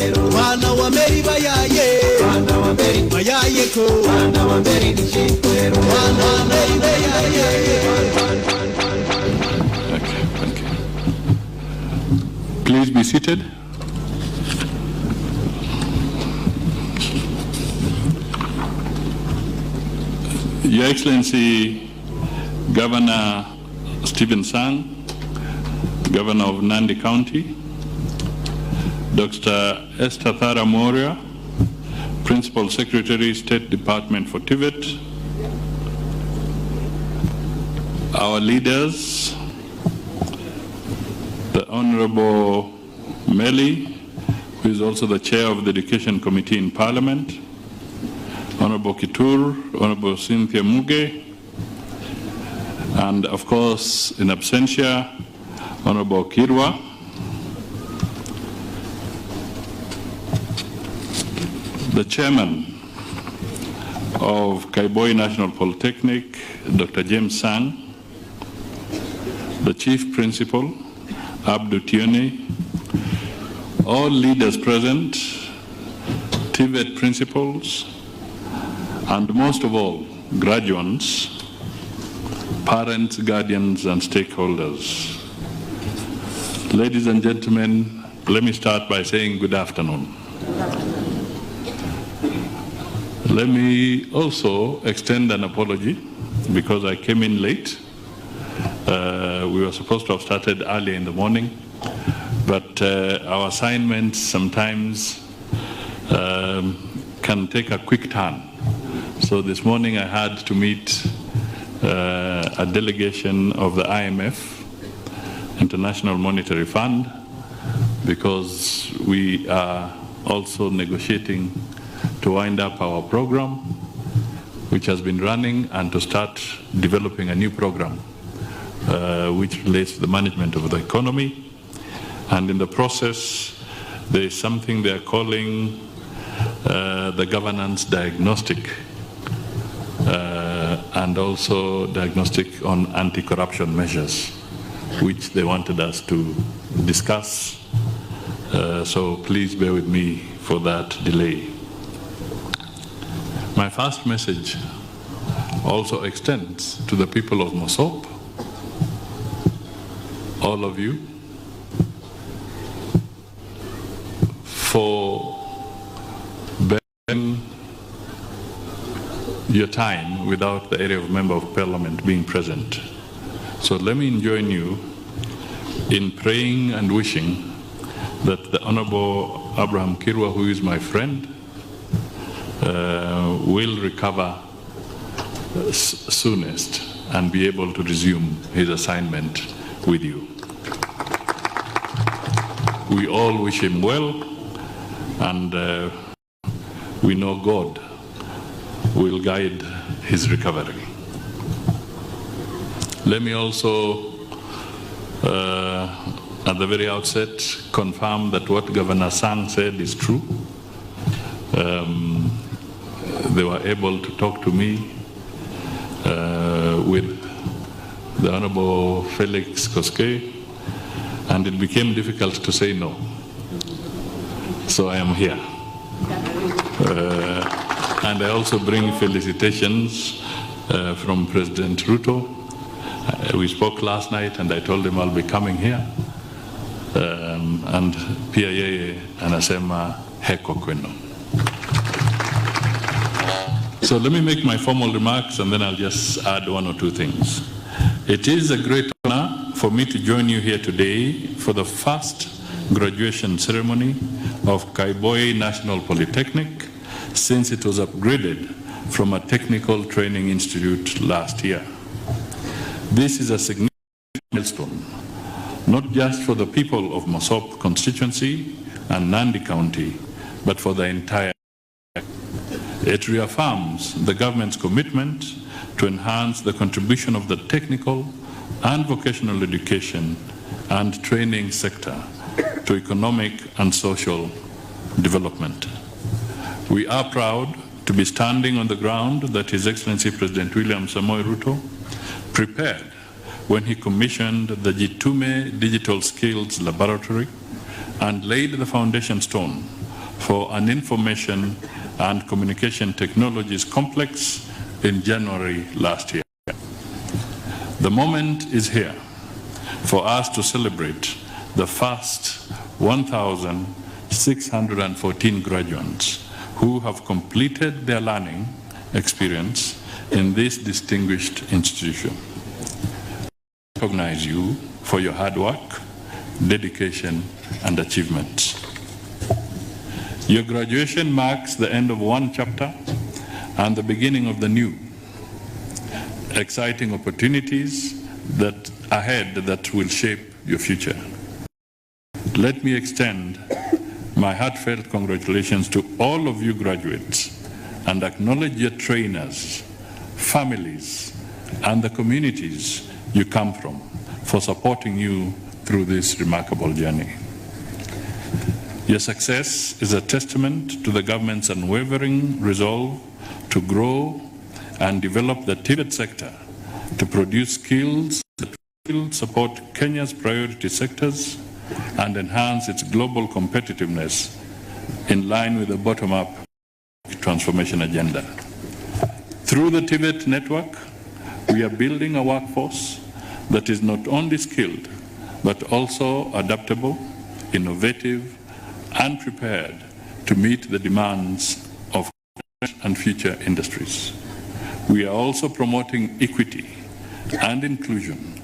Wana wa Meri bayaye, wana wa Meri bayaye ko, wana wa Meri nishikwero, wana wa Meri bayaye. Okay, thank you. Please be seated. Your Excellency, Governor Stephen Sang, Governor of Nandi County, Dr. Esther Thara Moria, Principal Secretary, State Department for TVET, our leaders, the Honorable Meli, who is also the Chair of the Education Committee in Parliament, Honorable Kitur, Honorable Cynthia Muge, and of course, in absentia, Honorable Kirwa, the Chairman of Kaiboi National Polytechnic, Dr. James Sang, the Chief Principal, Abdu Tione, all leaders present, TVET principals, and most of all, graduates, parents, guardians, and stakeholders. Ladies and gentlemen, let me start by saying good afternoon. Let me also extend an apology because I came in late. We were supposed to have started early in the morning, but our assignments sometimes can take a quick turn. So this morning I had to meet a delegation of the IMF, International Monetary Fund, because we are also negotiating to wind up our program, which has been running, and to start developing a new program which relates to the management of the economy. And in the process, there is something they are calling the governance diagnostic, and also diagnostic on anti-corruption measures, which they wanted us to discuss. So please bear with me for that delay. My first message also extends to the people of Mosop, all of you, for bearing your time without the area of Member of Parliament being present. So let me join you in praying and wishing that the Honorable Abraham Kirwa, who is my friend, will recover soonest and be able to resume his assignment with you. We all wish him well, and we know God will guide his recovery. Let me also, at the very outset, confirm that what Governor Sang said is true. They were able to talk to me with the Honorable Felix Koske, and it became difficult to say no. So I am here. And I also bring felicitations from President Ruto. We spoke last night and I told him I'll be coming here. And pia yeye anasema heko kwenu. So let me make my formal remarks and then I'll just add one or two things. It is a great honor for me to join you here today for the first graduation ceremony of Kaiboi National Polytechnic since it was upgraded from a technical training institute last year. This is a significant milestone, not just for the people of Mosop constituency and Nandi County, but for the entire. It reaffirms the government's commitment to enhance the contribution of the technical and vocational education and training sector to economic and social development. We are proud to be standing on the ground that His Excellency President William Samoei Ruto prepared when he commissioned the Jitume Digital Skills Laboratory and laid the foundation stone for an information and communication technologies complex in January last year. The moment is here for us to celebrate the first 1,614 graduates who have completed their learning experience in this distinguished institution. I recognize you for your hard work, dedication, and achievements. Your graduation marks the end of one chapter and the beginning of the new. Exciting opportunities that ahead that will shape your future. Let me extend my heartfelt congratulations to all of you graduates and acknowledge your trainers, families, and the communities you come from for supporting you through this remarkable journey. Your success is a testament to the government's unwavering resolve to grow and develop the TVET sector to produce skills that will support Kenya's priority sectors and enhance its global competitiveness in line with the bottom-up transformation agenda. Through the TVET network, we are building a workforce that is not only skilled, but also adaptable, innovative, and prepared to meet the demands of current and future industries. We are also promoting equity and inclusion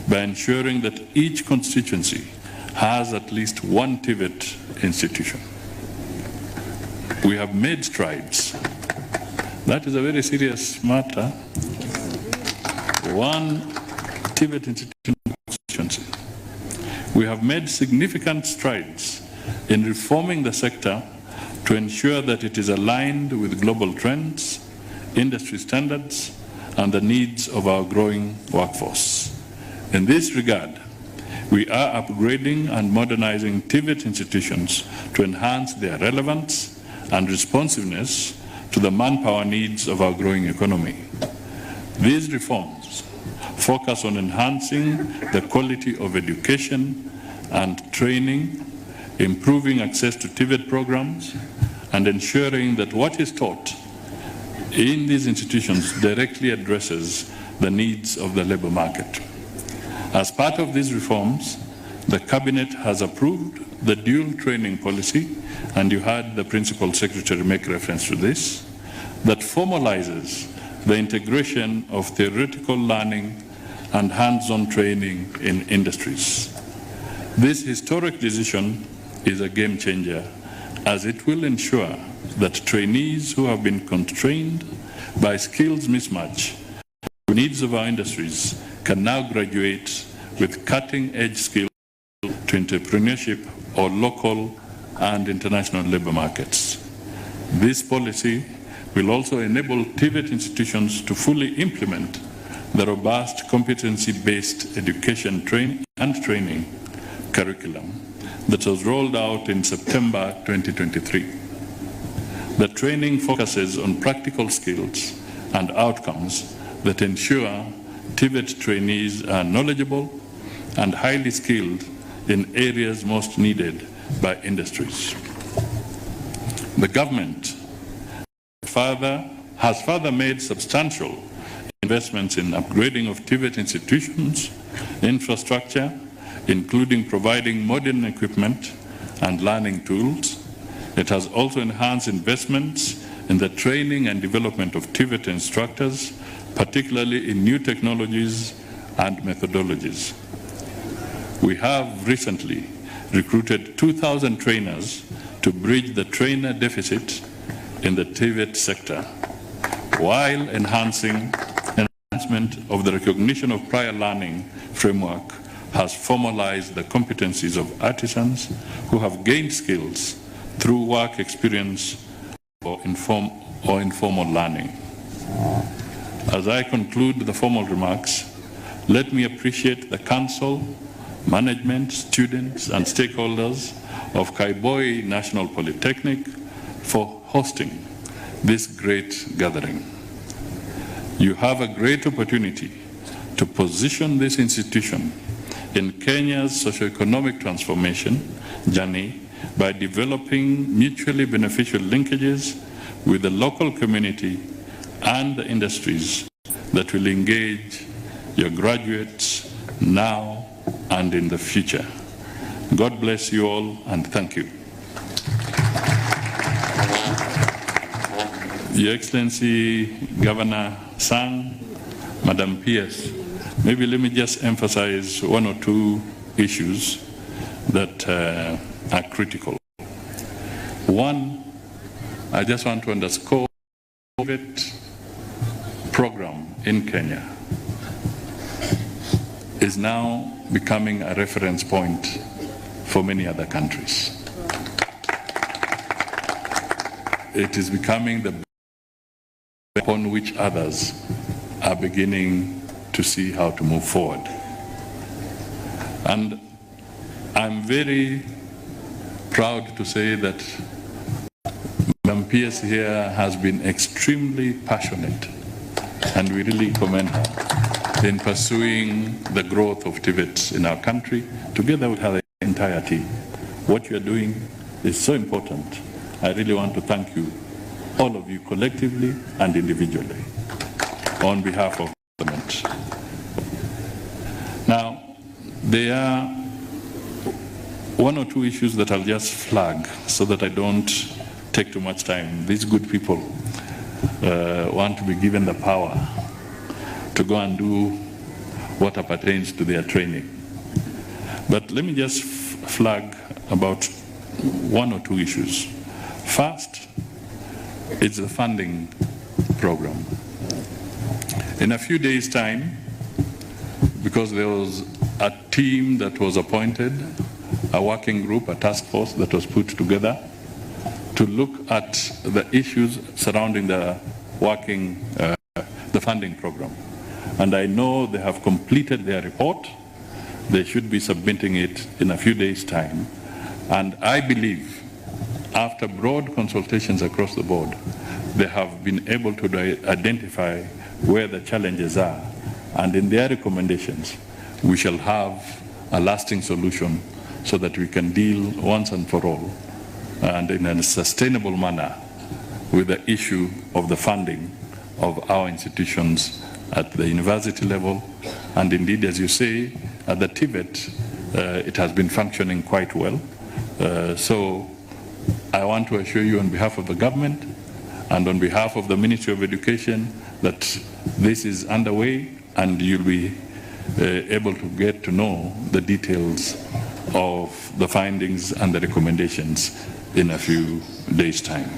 by ensuring that each constituency has at least one TVET institution. We have made strides. That is a very serious matter. One TVET institution constituency. We have made significant strides in reforming the sector to ensure that it is aligned with global trends, industry standards, and the needs of our growing workforce. In this regard, we are upgrading and modernizing TVET institutions to enhance their relevance and responsiveness to the manpower needs of our growing economy. These reforms focus on enhancing the quality of education and training, improving access to TVET programs, and ensuring that what is taught in these institutions directly addresses the needs of the labor market. As part of these reforms, the Cabinet has approved the dual training policy, and you heard the Principal Secretary make reference to this, that formalizes the integration of theoretical learning and hands-on training in industries. This historic decision is a game changer, as it will ensure that trainees who have been constrained by skills mismatch with the needs of our industries can now graduate with cutting-edge skills to entrepreneurship or local and international labor markets. This policy will also enable TVET institutions to fully implement the robust competency-based education training curriculum that was rolled out in September 2023. The training focuses on practical skills and outcomes that ensure TVET trainees are knowledgeable and highly skilled in areas most needed by industries. The government has further made substantial investments in upgrading of TVET institutions, infrastructure, including providing modern equipment and learning tools. It has also enhanced investments in the training and development of TVET instructors, particularly in new technologies and methodologies. We have recently recruited 2,000 trainers to bridge the trainer deficit in the TVET sector, while enhancement of the recognition of prior learning framework has formalized the competencies of artisans who have gained skills through work experience or informal learning. As I conclude the formal remarks, let me appreciate the Council, management, students, and stakeholders of Kaiboi National Polytechnic for hosting this great gathering. You have a great opportunity to position this institution in Kenya's socio-economic transformation journey by developing mutually beneficial linkages with the local community and the industries that will engage your graduates now and in the future. God bless you all, and thank you. Your Excellency Governor Sang, Madam PS, maybe let me just emphasize one or two issues that are critical. One, I just want to underscore the TVET program in Kenya is now becoming a reference point for many other countries. It is becoming the upon which others are beginning to see how to move forward. And I'm very proud to say that Madam PS here has been extremely passionate, and we really commend her in pursuing the growth of TVET in our country, together with her entire team. What you're doing is so important. I really want to thank you, all of you collectively and individually, on behalf of the government. Now, there are one or two issues that I'll just flag so that I don't take too much time. These good people want to be given the power to go and do what pertains to their training. But let me just flag about one or two issues. First, it's the funding program. In a few days' time, because there was a team that was appointed, a working group, a task force that was put together to look at the issues surrounding the funding program. And I know they have completed their report. They should be submitting it in a few days' time. And I believe, after broad consultations across the board, they have been able to identify where the challenges are. And in their recommendations, we shall have a lasting solution so that we can deal once and for all and in a sustainable manner with the issue of the funding of our institutions at the university level. And indeed, as you say, at the TVET, it has been functioning quite well. So I want to assure you on behalf of the government and on behalf of the Ministry of Education that this is underway, and you'll be able to get to know the details of the findings and the recommendations in a few days' time.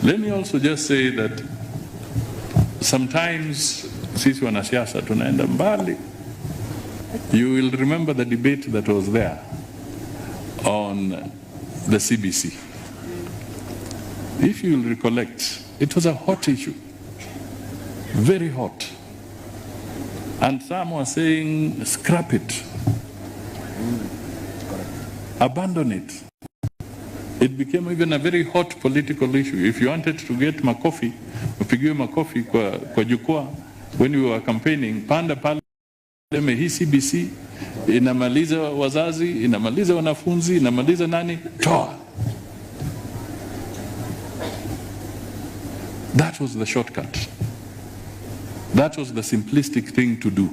Let me also just say that sometimes sisi wanasiasa tunaenda mbali. You will remember the debate that was there on the CBC. If you will recollect, it was a hot issue, very hot. And some were saying, scrap it, abandon it. It became even a very hot political issue. If you wanted to get makofi, upigiwe makofi kwa jukwaa, when we were campaigning, panda pale, hii CBC inamaliza wazazi, inamaliza wanafunzi, inamaliza nani, toa. That was the shortcut. That was the simplistic thing to do.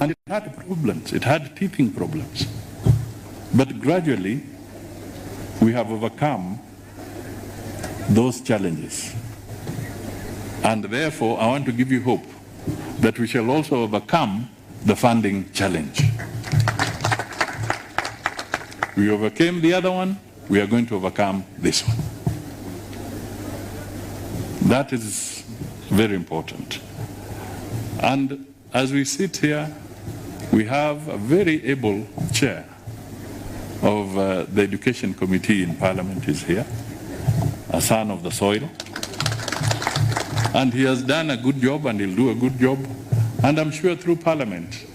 And it had problems, it had teething problems. But gradually, we have overcome those challenges. And therefore, I want to give you hope that we shall also overcome the funding challenge. We overcame the other one, we are going to overcome this one. That is very important. And as we sit here, we have a very able chair of the Education Committee in Parliament is here, a son of the soil. And he has done a good job and he'll do a good job. And I'm sure through Parliament,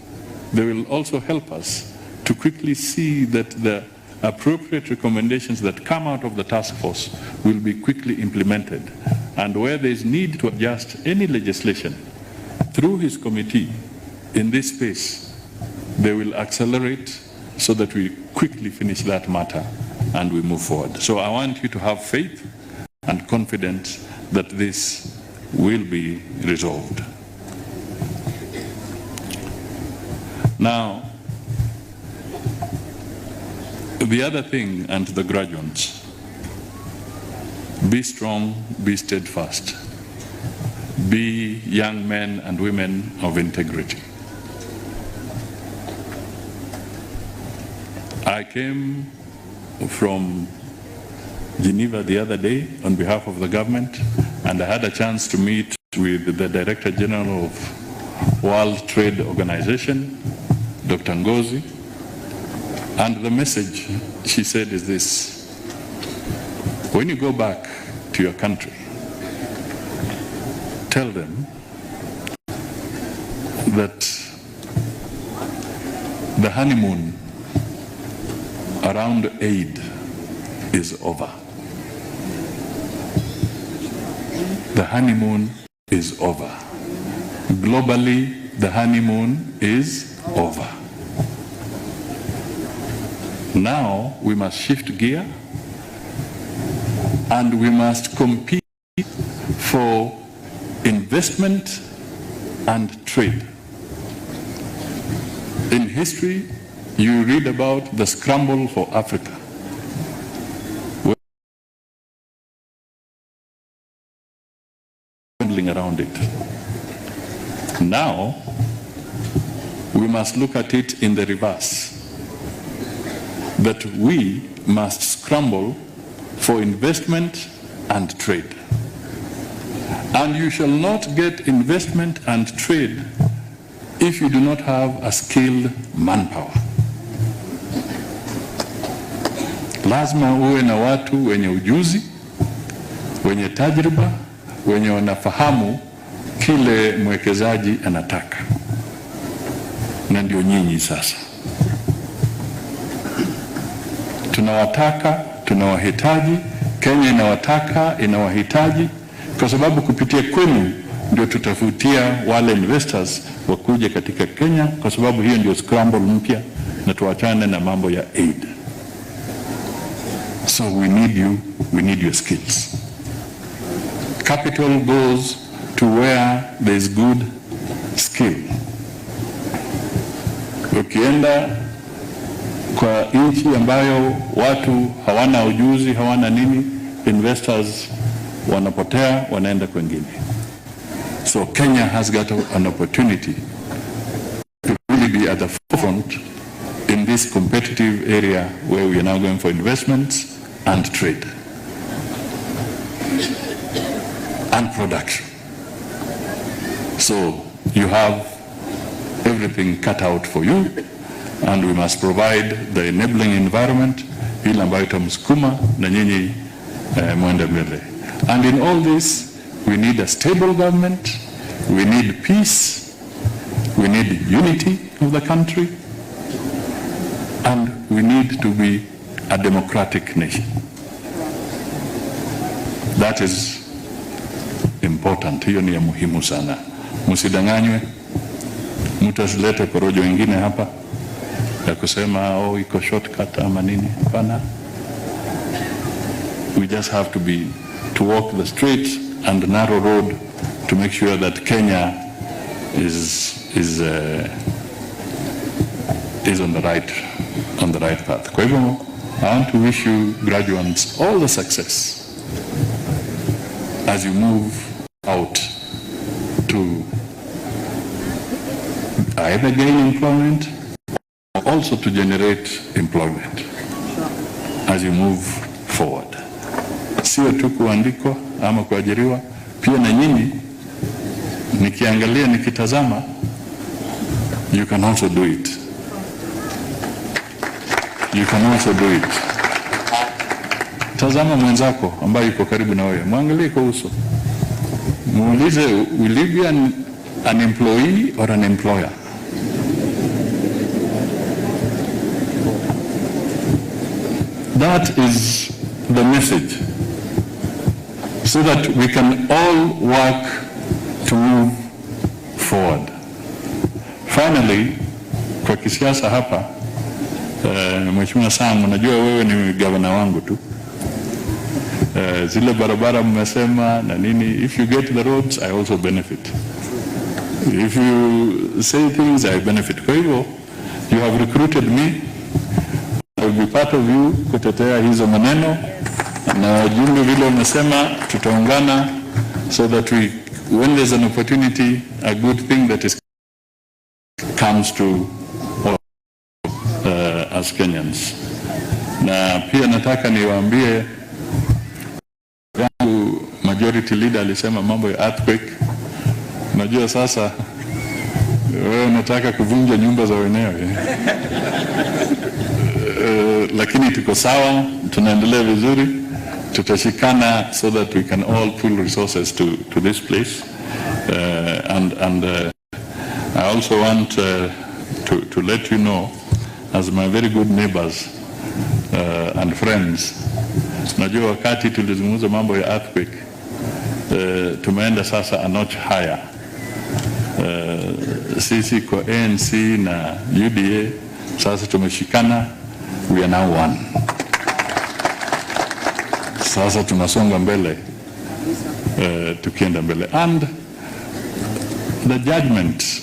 they will also help us to quickly see that the appropriate recommendations that come out of the task force will be quickly implemented. And where there is need to adjust any legislation through his committee in this space, they will accelerate so that we quickly finish that matter and we move forward. So I want you to have faith and confidence that this will be resolved. Now, the other thing, and the graduates, be strong, be steadfast, be young men and women of integrity. I came from Geneva the other day on behalf of the government, and I had a chance to meet with the Director General of World Trade Organization, Dr. Ngozi, and the message she said is this: when you go back to your country, tell them that the honeymoon around aid is over. The honeymoon is over. Globally, the honeymoon is over. Now we must shift gear and we must compete for investment and trade. In history, you read about the scramble for Africa. Around it. Now, we must look at it in the reverse, that we must scramble for investment and trade. And you shall not get investment and trade if you do not have a skilled manpower. Lazima uwe na watu wenye ujuzi, wenye tajriba, wenye wanafahamu kile mwekezaji anataka. Na ndio nyinyi sasa. Tunawataka, tunawahitaji, Kenya inawataka, inawahitaji, kwa sababu kupitia kwenu ndio tutafutia wale investors wakuje katika Kenya, kwa sababu hiyo ndio scramble mpya, na tuachane na mambo ya aid. So we need you, we need your skills. Capital goes to where there is good skill. Ukienda kwa nchi ambayo watu hawana ujuzi, hawana nini, investors wanapotea, wanaenda kwingine. So Kenya has got an opportunity to really be at the forefront in this competitive area where we are now going for investments and trade and production. So you have everything cut out for you, and we must provide the enabling environment ile ambayo itamsukuma na nyinyi mwende mbele. And in all this, we need a stable government, we need peace, we need unity of the country, and we need to be a democratic nation. That is important. Hiyo ni ya muhimu sana. Msidanganywe, mtu asilete korojo wengine hapa ya kusema iko shortcut ama nini. Hapana. We just have to walk the straight and narrow road to make sure that Kenya is on the right path. Kwa hivyo, I want to wish you graduates all the success as you move out to either gain employment or also to generate employment as you move forward. Sio tu kuandikwa ama kuajiriwa, pia na nyinyi nikiangalia, nikitazama, you can also do it. You can also do it. Tazama mwenzako ambaye yuko karibu na wewe, muangalie kwa uso. Muulize, will you be an employee or an employer? That is the message, so that we can all work to move forward. Finally, kwa kisiasa hapa, Mheshimiwa Sang, unajua wewe ni gavana wangu tu. Zile barabara mmesema na nini, if you get the roads I also benefit. If you say things I benefit. Kwa hivyo you have recruited me, I will be part of you kutetea hizo maneno, na jumbe vile umesema tutaungana so that when there's an opportunity, a good thing that is comes to as Kenyans. Na pia nataka niwaambie yangu, majority leader alisema mambo ya earthquake. Najua sasa wewe unataka kuvunja nyumba za wenyewe. Lakini tuko sawa, tunaendelea vizuri, tutashikana so that we can all pool resources to this place. I also want to let you know, as my very good neighbors and friends, najua wakati tulizungumza mambo ya earthquake, tumeenda sasa a notch higher. Sisi kwa ANC na UDA sasa tumeshikana, we are now one. Sasa tunasonga mbele, tukienda mbele, and the judgment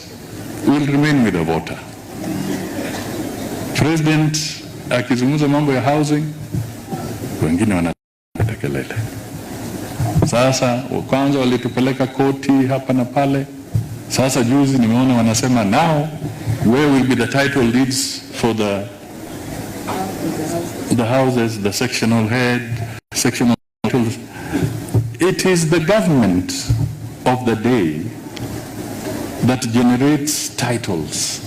will remain with the voter. President akizungumza mambo ya housing, wengine wanatekelele. Sasa kwanza walitupeleka koti hapa na pale. Sasa juzi nimeona wanasema now where will be the title deeds for the houses, the sectional head, sectional titles. It is the government of the day that generates titles.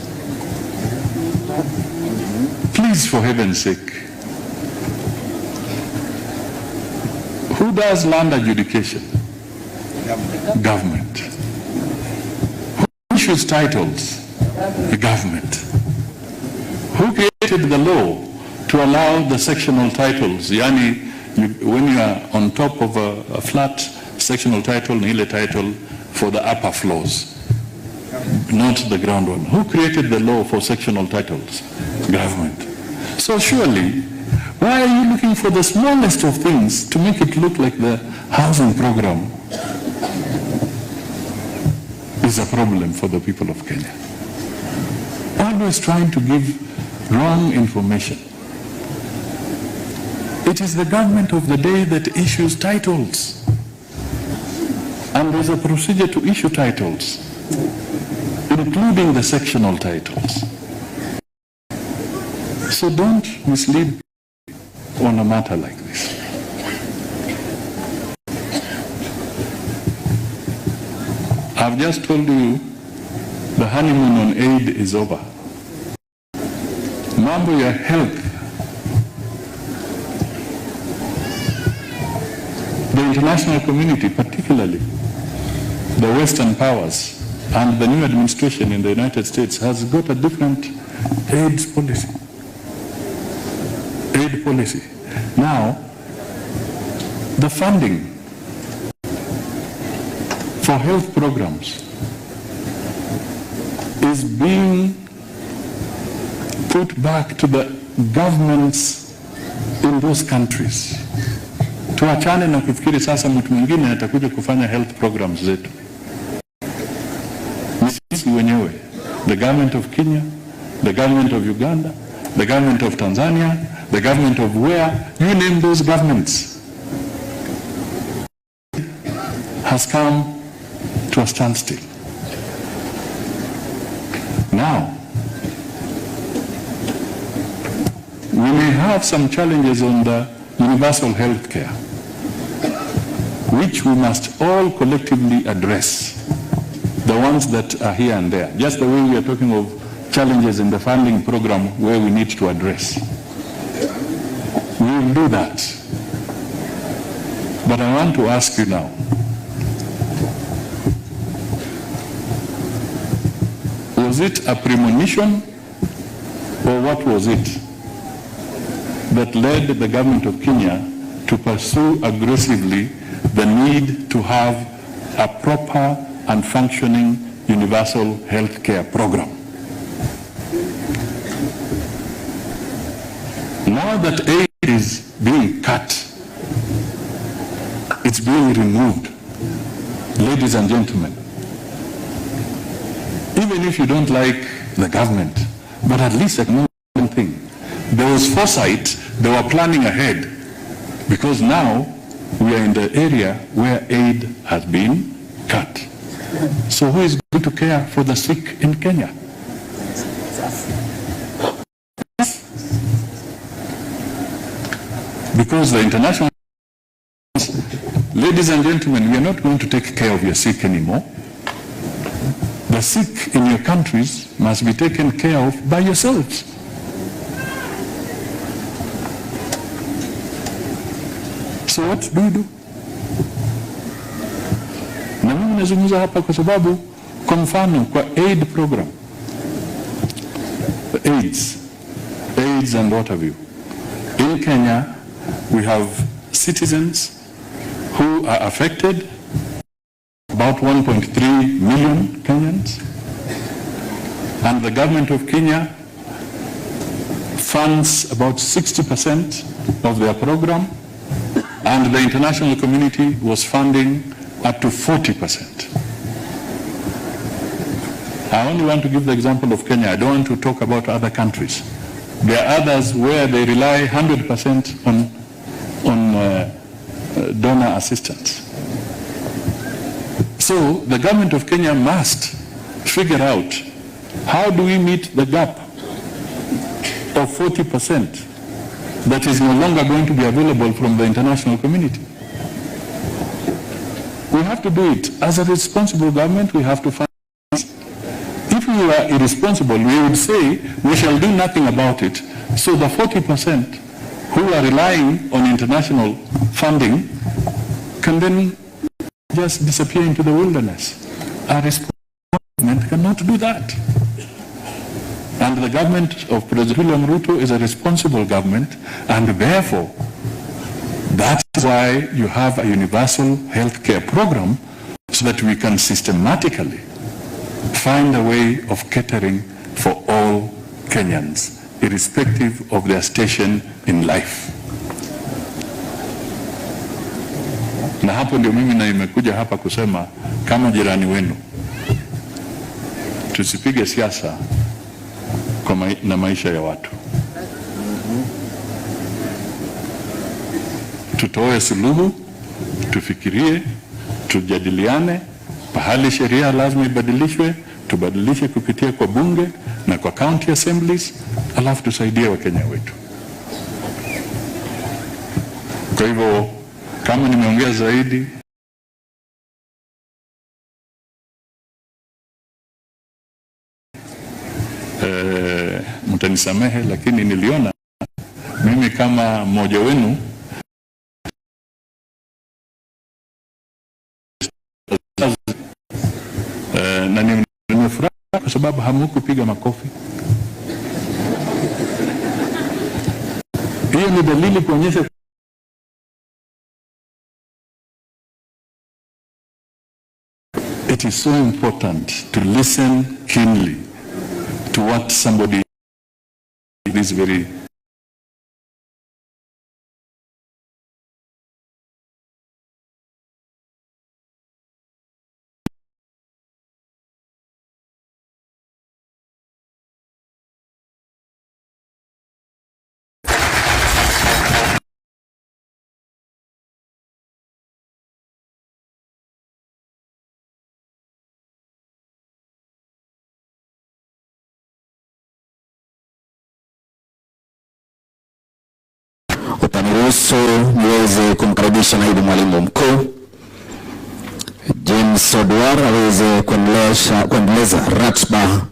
Please, for heaven's sake, who does land adjudication? Government. Who issues titles? The government. Who created the law to allow the sectional titles? Yani, when you are on top of a flat, sectional title, nile title for the upper floors, not the ground one. Who created the law for sectional titles? Government. So surely, why are you looking for the smallest of things to make it look like the housing program is a problem for the people of Kenya? Always trying to give wrong information. It is the government of the day that issues titles. And there's a procedure to issue titles, including the sectional titles. So don't mislead on a matter like this. I've just told you the honeymoon on aid is over. Mambo ya health, the international community, particularly the Western powers and the new administration in the United States, has got a different AIDS policy. Aid policy. Now, the funding for health programs is being put back to the governments in those countries. Tuachane na kufikiri sasa mtu mwingine atakuja kufanya health programs zetu. Sisi wenyewe, the government of Kenya, the government of Uganda, the government of Tanzania, the government of where, you name those governments, has come to a standstill. Now, we may have some challenges on the universal health care, which we must all collectively address, the ones that are here and there, just the way we are talking of challenges in the funding program where we need to address. We will do that. But I want to ask you now, was it a premonition or what was it that led the government of Kenya to pursue aggressively the need to have a proper and functioning universal health care program? Now that aid is being cut, it's being removed. Ladies and gentlemen, even if you don't like the government, but at least acknowledge one thing. There was foresight, they were planning ahead, because now we are in the area where aid has been cut. So who is going to care for the sick in Kenya? Because the international, ladies and gentlemen, we are not going to take care of your sick anymore. The sick in your countries must be taken care of by yourselves. So what do we do? Na mimi nazungumza hapa kwa sababu, kwa mfano, kwa aid program, AIDS and what have you. In Kenya, we have citizens who are affected, about 1.3 million Kenyans, and the government of Kenya funds about 60% of their program, and the international community was funding up to 40%. I only want to give the example of Kenya. I don't want to talk about other countries. There are others where they rely 100% on donor assistance. So the government of Kenya must figure out, how do we meet the gap of 40% that is no longer going to be available from the international community? We have to do it. As a responsible government, we have to find. If we were irresponsible, we would say we shall do nothing about it. So the 40% who are relying on international funding can then just disappear into the wilderness. Our responsible government cannot do that. And the government of President William Ruto is a responsible government, and therefore, that's why you have a universal health care program, so that we can systematically find a way of catering for all Kenyans, irrespective of their station in life. Na hapo ndio mimi na imekuja hapa kusema, kama jirani wenu, tusipige siasa na maisha ya watu. Tutoe suluhu, tufikirie, tujadiliane, pahali sheria lazima ibadilishwe, tubadilishe kupitia kwa bunge na kwa county assemblies, alafu tusaidie Wakenya wetu. Kwa hivyo, kama nimeongea zaidi, mtanisamehe, lakini niliona mimi kama mmoja wenu na nimefurahi kwa sababu hamkupiga makofi. Hiyo ni dalili kuonyesha it is so important to listen keenly to what somebody is very Utaniruhusu niweze kumkaribisha naibu mwalimu mkuu James Odwar aweze kuendeleza ratiba